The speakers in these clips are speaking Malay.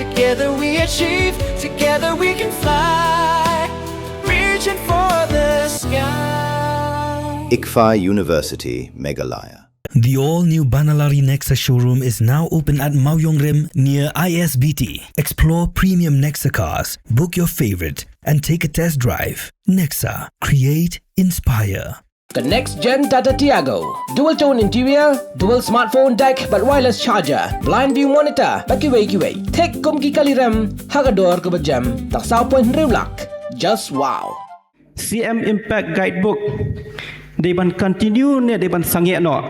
Together we achieve, together we can fly, reaching for the sky. ICFA University, Meghalaya. The all-new Banalari Nexa showroom is now open at Mauyongrim near ISBT. Explore premium Nexa cars, book your favorite, and take a test drive. Nexa. Create, inspire. The next-gen Tata Tiago. Dual-tone interior, dual smartphone deck but wireless charger, blind view monitor, bakiway. Tek kum ki kaliram, hagador ke berjam, tak saupoin riulak. Just wow. CM Impact Guidebook. They ban continue ne they ban sange no.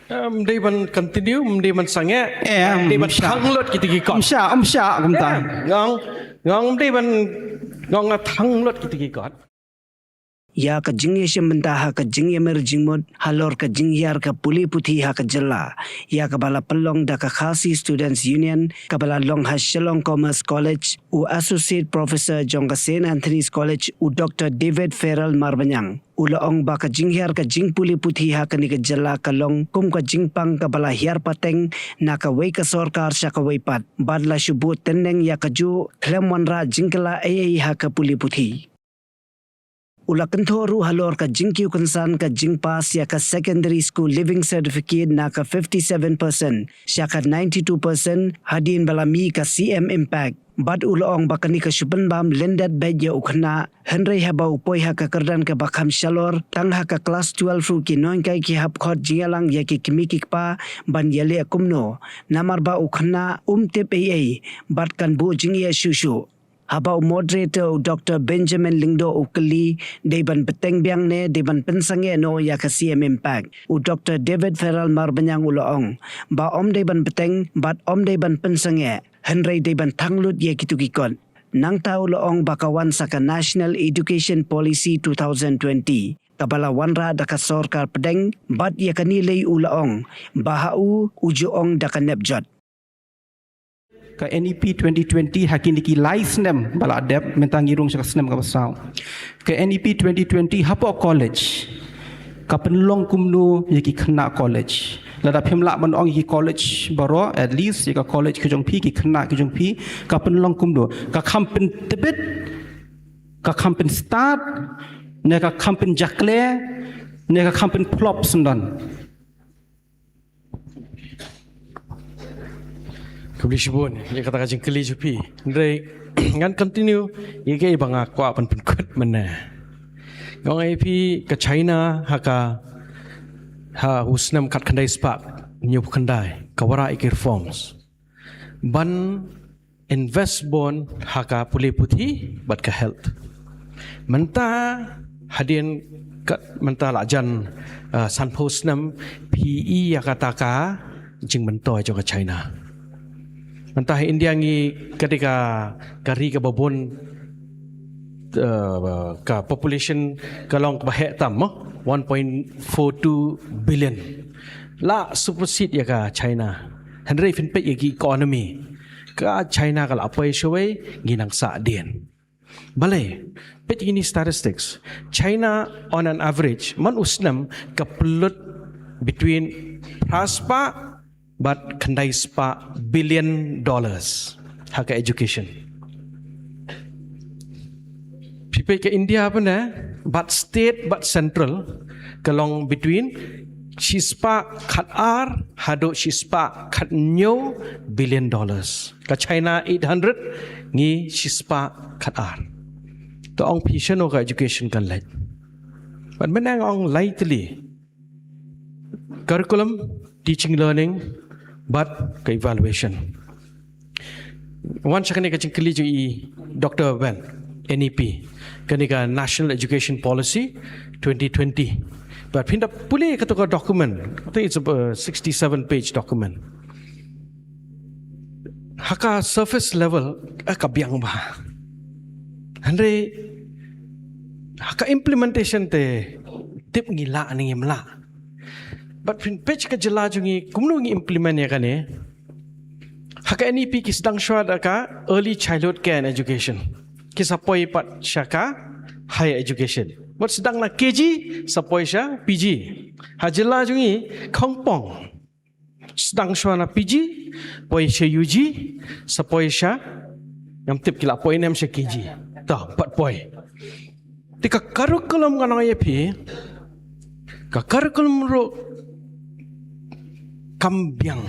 They ban continue, they ban sange. They ban thang lot kita ki kot. Sya kum ta. Ngong they ban ngong thang lot kita ki kot. Ya ka jingye shembenta ha ka jingye mer jingmod halor ka jingyar ka puli puthi ha ka jalla ya ka bala pelong da ka khasi students union ka bala long ha Shillong Commerce College u associate professor jong St Anthony's College u Dr David Farrell Marbanyang ulaong ba ka jingyar ka jing puli puthi ha ka ni ka jalla ka long kum ka jingpang ka bala hiar pateng na ka wei ka sorkar sya ka wei pat badla shubu teneng ya ka ju klemwanra jingkala ai ha ka puli puthi ula kentoru halor ka jingkiu kansan ka jingpas ya ka secondary school living certificate na ka 57% sya ka 92% hadin balami ka CM Impact bad ulong bakani ka syubenbam lendat beja ukna henry haba upoi ha ka kerdan ka bakham shalor tang ha ka class 12 ru ki noin kai ki hab khot jingalang ya ki kimiki pa ban yale akumno namar ba ukna tep ai bad kan bu jingya shushu Habau moderator Dr. Benjamin Lingdo Ukali, Deban Peteng Biang ne, Deban Pensange no ya ka CM Impact. U Dr. David Farrell Marbanyang Ulaong. Ba Deban Peteng, bat Deban Pensange. Henry Deban Tanglut ye kitukikon. Nang tau Ulaong bakawan sa ka National Education Policy 2020. Kabala wanra da ka sorkar pedeng, bat ya ka nilay Ulaong. Bahau ujuong da ka nebjot. Ka NEP 2020 hakiniki license bala adep mentang irung sa snem ka basau. Ka NEP 2020 hapo college. Ka penlong kumnu yaki khna college. Ladap himla ban ong yaki college baro at least yaka college kejong pi ki khna kejong pi ka penlong kumnu ka kampen tebet ka kampen start ne ka kampen jakle ne ka kampen plop sundan. Kebelisibun, yang kata kajing keli jupi. Ndai ngan continue, ia ke banga kwa pan penkut mana. Ngong IP ke China haka ha husnam kat kandai spark nyup kandai kawara ik reforms. Ban invest bon haka puli putih bat ke health. Menta hadian kat menta lajan san husnam PE ya kata ka jing mentoi jo ke China. Entah India ni ketika kari ke babon ke population kalong bahek tam 1.42 billion la supersede ya ka China Henry fin pe ki economy ka China kal apa showai ginang sa dien bale pe ini statistics China on an average man usnam ka pelut between praspa but kandai spa $1 billion haka education. People ke India apa na? But state but central kalong between shispa kat ar hado shispa kat nyo $1 billion. Ka China 800 ngi shispa kat ar. To ong pission ka education kan let. But menang ong lightly curriculum teaching learning but ke evaluation. One second ka cingkeli ju Dr. Ben NEP kanika National Education Policy 2020. But pindah pulih kata document. I think it's a 67-page document. Haka surface level kabiang bah. Andre haka implementation te tip ngila ni ngimla. But page ka jela jungi kumno ngi implement ya kan eh. Haka NEP ki sedang syuat ka early childhood care and education. Ki sapoi pat syaka higher education. Wat sedang na KG sapoi sya PG. Ha jela jungi kongpong. sedang shwana PG poi sha UG sapoi sha ngam tip kila poi nem sha KG ta 4 poi tika curriculum ngana ye phi ka curriculum ro kambyang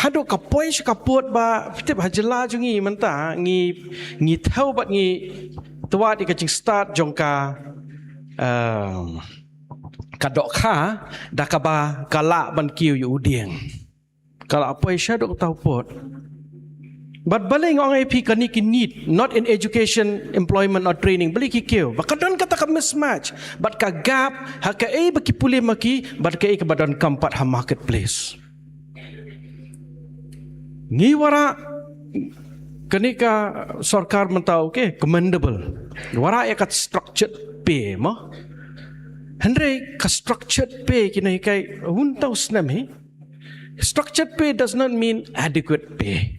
hado ka poi sha ka pot ba tip hajela jungi manta ngi thau bat ngi tua di kaching start jongka kadok kha dakaba kala ban kiu yu udieng kala poi sha dok tau pot but baleng ong AP kani ki need not in education employment or training bali ki kiu bakadon kata ka mismatch but ka gap ha ka e baki pule maki but ka e ka badon kampat ha marketplace ngi wara kani ka sarkar mentau okay commendable wara ya kat structured pay mo Henry ka structured pay kina kai huntau snam he structured pay does not mean adequate pay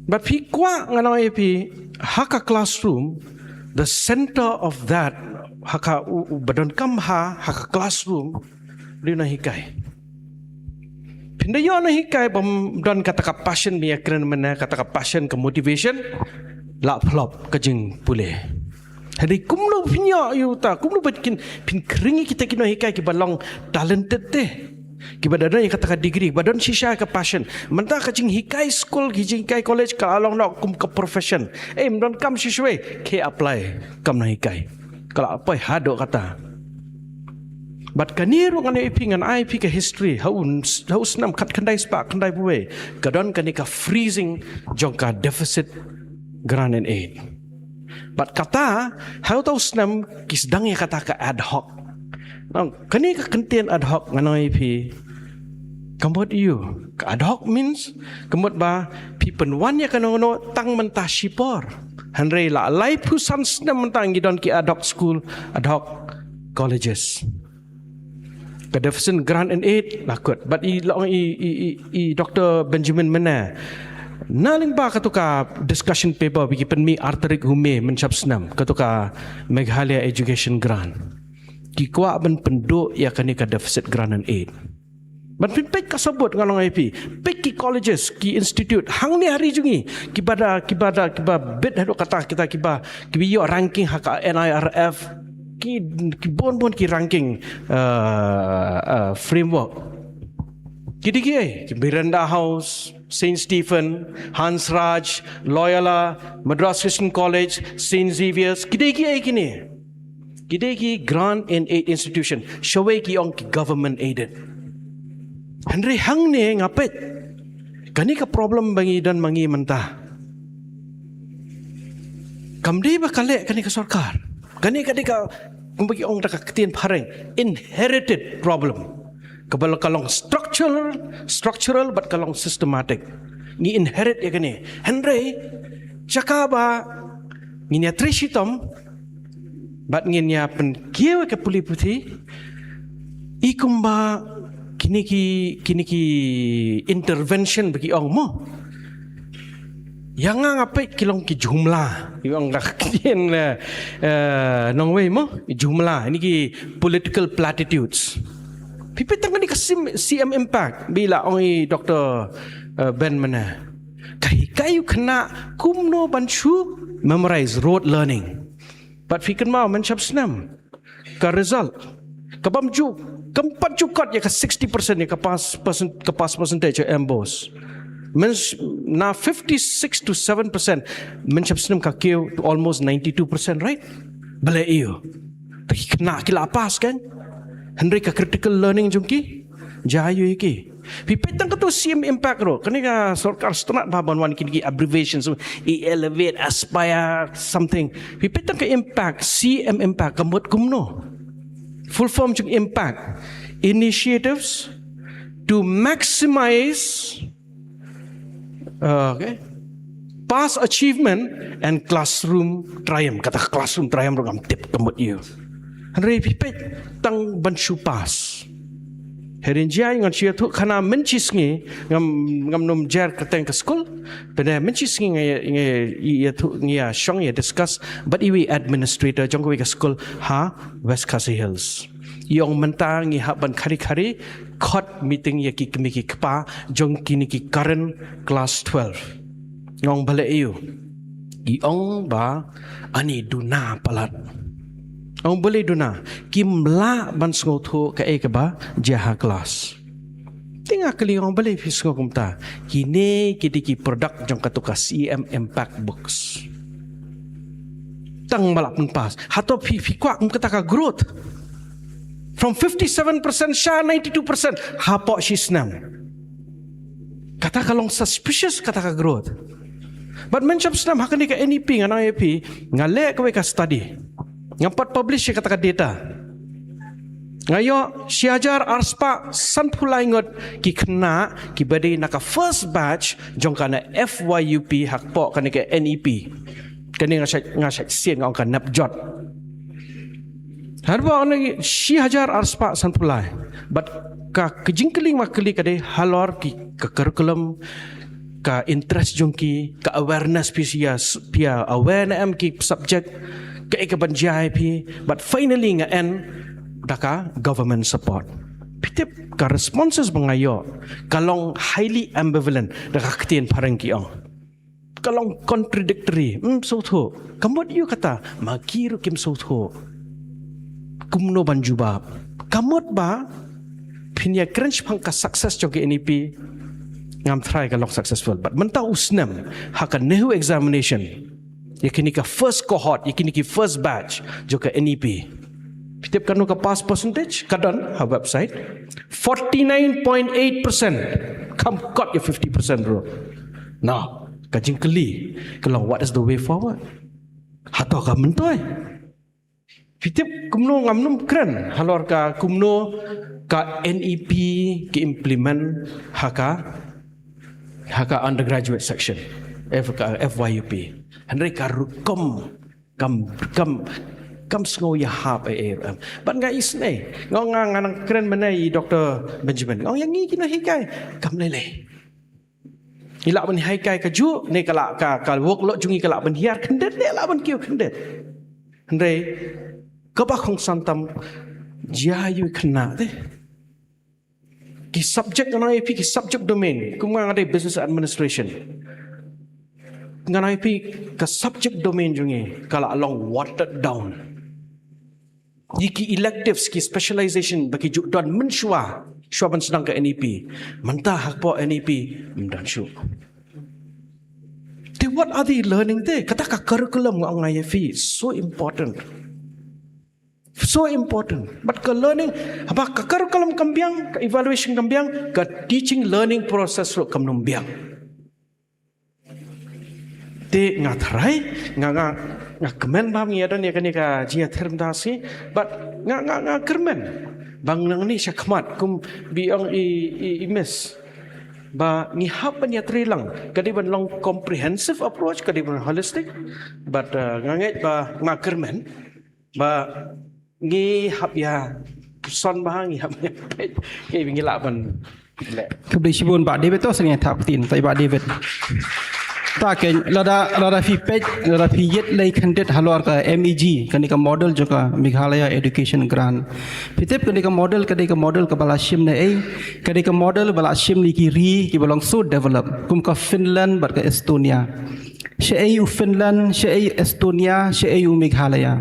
but phi kwa ngana pi haka classroom the center of that haka badon kam haka classroom rina hikai pindayo na hikai bam don kata ka passion mi akran mana kata ka passion ka motivation la flop ka jing pule hari kumlo pinya yu ta kumlo batkin pin kringi kita kino hikai ki balong talented te ki badana yang kata ka degree badon shisha ka passion menta ka jing hikai school ki jing kai college ka along nak kum ka profession don kam shishwe ke apply kam na hikai kala apa hado kata but kaniru ngane ipingan IP ka history haus nam kat kandai spa kandai buwe kadon kanika freezing jongka deficit grant and aid but kata how tau snam kisdang ya kata ka ad hoc kani ka content ad hoc ngane IP kamot you ka ad hoc means kamot ba pipen wan ya kanono tang mentah shipor hanre la lai pusan snam mentang gidon ki ad hoc school ad hoc colleges ka deficit grant and aid lakut but i Dr. Benjamin Mana naling ba katuka discussion paper bigi penmi arterik hume mencap senam katuka Meghalaya education grant ki kwa ban penduk ya kani ka deficit grant and aid but pek kasabut ngalong IP pek ki colleges ki institute hang ni hari jungi kibada bid hado kata kita kiba yo ranking haka NIRF ki bon ki ranking framework kidi Miranda House, Saint Stephen, Hans Raj, Loyola, Madras Christian College, Saint Xavier's kini grant and aid institution showe ki ong ki government aided Henry hang ni ngapit kani ka problem bangi dan mangi mentah kamdi ba kale kani ka sarkar kani ka kumbagi ong taka ketien pareng inherited problem kabal kalong structural but kalong systematic ni inherit ya kani Henry cakaba ni trishitom but nginya pen kiwe ke puli puti ikumba kini ki intervention bagi ong mo yang ngapai kilong ki jumlah yang dah kien nongway mo jumlah ini ki political platitudes pipi tang ni CM impact bila ong Dr. Ben mana kayu kena kumno banchu memorize rote learning but fikir mau mencap senam ka result kabam ju keempat cukot ya ke 60% ya ke pas percentage ya embos na 56 to 7% mencap senam kakio to almost 92% right bala iyo kena kila pas kan Henry ka critical learning jungki jayu iki pipetang ka to CM impact ro kani ka sarkar strat baban wan kini abbreviations elevate aspire something pipetang ka impact CM impact kamot kumno full form jung impact initiatives to maximize past achievement and classroom triumph kata classroom triumph ro ngam tip kamot iyo Henry pipet tang bansu pas herin jai ngan sia tu kana mencis ngi ngam nom jar kateng ke school pada mencis ngi ya tu ngi ya shong ya discuss but iwi administrator jong ke school ha West Khasi Hills yong mentang ngi ha ban khari record meeting ya ki kpa jong kini ki current class 12 ngong balik you iong ba ani duna palat ong boleh duna kimla ban sngotu ka ba jaha kelas tinggal kali orang boleh fisgo kumta kini ki produk jong katuka CM impact books tang malak pun pas hato fi kwa kum kata growth from 57% sha 92% hapok shisnam kata kalong suspicious kata growth but mencap senam hakani ka NEP ngana AP ngalek ka study ngampat publish kata data ngayo siajar arspa sanpulai ngot ki kena ki bade naka first batch jong kana FYUP hakpo kana ke NEP kani ngasak sien ngong kan napjot harba oni siajar arspa sanpulai but ka kejingkeling makli kade halor ki ke curriculum ka interest jong ki ka awareness pia awareness ki subject ka ikabanjai pi but finally nga end daka government support pitip ka responses bangayo kalong highly ambivalent daka ketien parang kiong kalong contradictory so tho kamot yu kata magiru kim so tho kumno banjubab kamot ba pinya crunch pang ka success jog NEP ngam try kalong successful but mentau usnam haka nehu examination yakini ka first cohort yakini ki first batch jog NEP pitip kanu ka pass percentage kadon ha website 49.8% come got your 50% bro now kajing keli kalau what is the way forward hato ka mentoy pitip kumno ngamnum keren halor ka kumno ka NEP ki implement haka undergraduate section FYUP Henry ka rukom kam sngo ya hap ban nga isne ngong ngang keren menai Dr. Benjamin ngong yang ngi kina hikai kam lele ila ban hikai ka ju ne kala ka workload jungi kala ban hiar kendet ne la ban kiu kendet Henry ka ba khong santam jayu khna te ki subject na IP ki subject domain kumang ada business administration ngan IP ka subject domain jungi kala along watered down Yiki electives ki specialization bagi jukdan mensyua syuaban sedang ke NEP mentah hakpo NEP mendan syu what are they learning there kata ka curriculum ngong IFE so important but ka learning apa ka curriculum kambiang ka evaluation kambiang ka teaching learning process lo kamnumbiang te ngatrai nga kemen bam ngi ada ni ka jia term dasi but nga kermen bang nang ni syakmat kum biang i miss ba ngi hap ban ya trilang kadi ban long comprehensive approach kadi ban holistic but nganget ba nga kermen ba ngi hap ya son ba ngi hap ngi ngila ban kebli sibun ba David to sengnya tak tin tai ba David ta ke lada fi page lada fi yet lay khandet halor ka MEG kani ka model joka Meghalaya education grant pitep kani ka model ka bala shim ne ei kani ka model bala shim li ki ri ki balong so develop kum ka Finland bar ka Estonia she eu Finland she eu Estonia she eu Meghalaya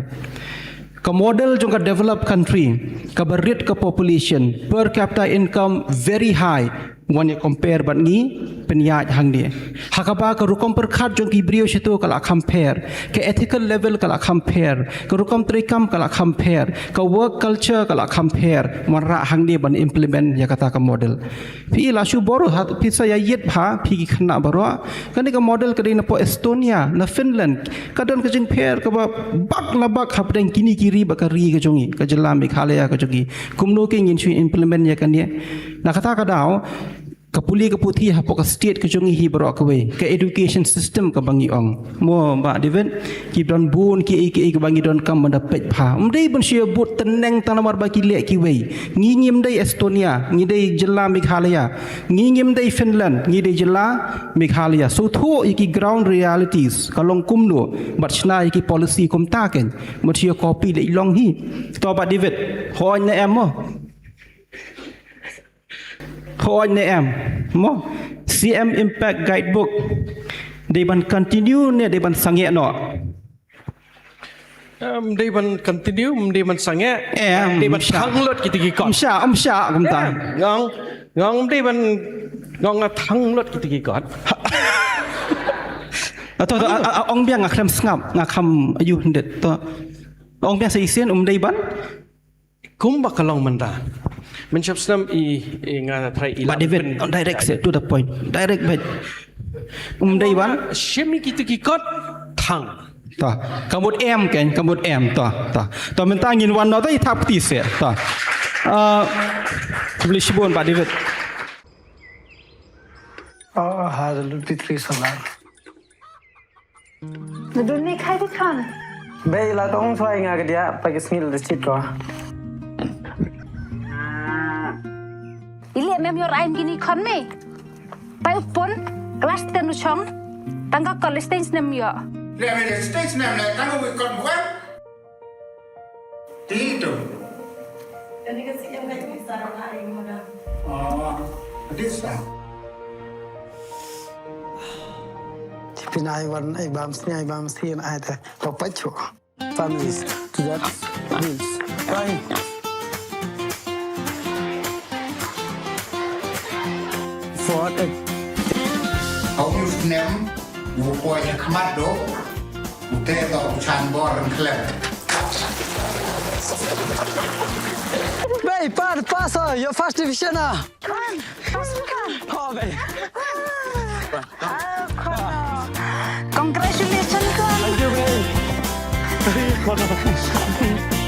ka model jong ka developed country ka rate ka population per capita income very high when you compare but ni penyat hang dia hakaba ka rukom perkhat jong ki brio situ kala compare ke ethical level kala compare ka rukom trikam kala compare ka work culture kala compare manra hang dia ban implement ya kata ka model pi la shu boro hat pi sa ya yet bha pi ki khna baro kan ka model ka na po Estonia na Finland kadon ka jing pair ka ba bak la bak hap deng kini kiri bakari ka jongi ka jela Meghalaya ka jogi kumno ke ngin shu implement ya kan dia na kata ka daw kapuli kaputi hapok state ke jongi hi baro ka we ke education system ka bangi ong mo ba David ki don bun ki ka bangi don kam manda pet pha umdei bon sia but teneng tanamar ba ki le ki we ngi ngim dei Estonia ngi dei jela Meghalaya ngi ngim dei Finland ngi dei jela Meghalaya so tho iki ground realities kalong kumno bat chna iki policy kum ta ken mo sia copy le long hi to ba David ho na em mo point ne em mo CM Impact Guidebook they ban continue ne they ban sange no Dia ban continue, dia ban sange, dia ban thang lot kita kikot. Sha kum ta. Ngong dia ban ngong thang lot kita kikot. Atau ong biang ngakam ngap ngakam ayu hendet to. Ong biang seisen dia ban Kum bakalong manda. Mencap senam ngah try But David, direct to the point. Direct but dia ban Syem kita kikot thang. ta kamut em ken kamut em ta men tangin wan no ta thap ti se ta Lisbon Pak David Hazal Fitri Salat Naduni khai đi con. Bây là con xoay ngà cái dia pa cái smil de chit ko Ili mem yor ain gini con me. Pai upon kelas tenu chong. Tangga college stage nem yo. Là mày để stage này là tao bị con web. Tí tu. Jadi kasi yang kayak bisa orang lain mana. This sao? Pin ai wan ai bam sien ai ta to pacho families to that means right for the Ông yêu nem, vụ coi như khăm mắt đó. Vụ thế đó chan bò rừng khlev. Bay pass your first division ah Con, pasal con. oh bay Con. Congratulations con. thank you bay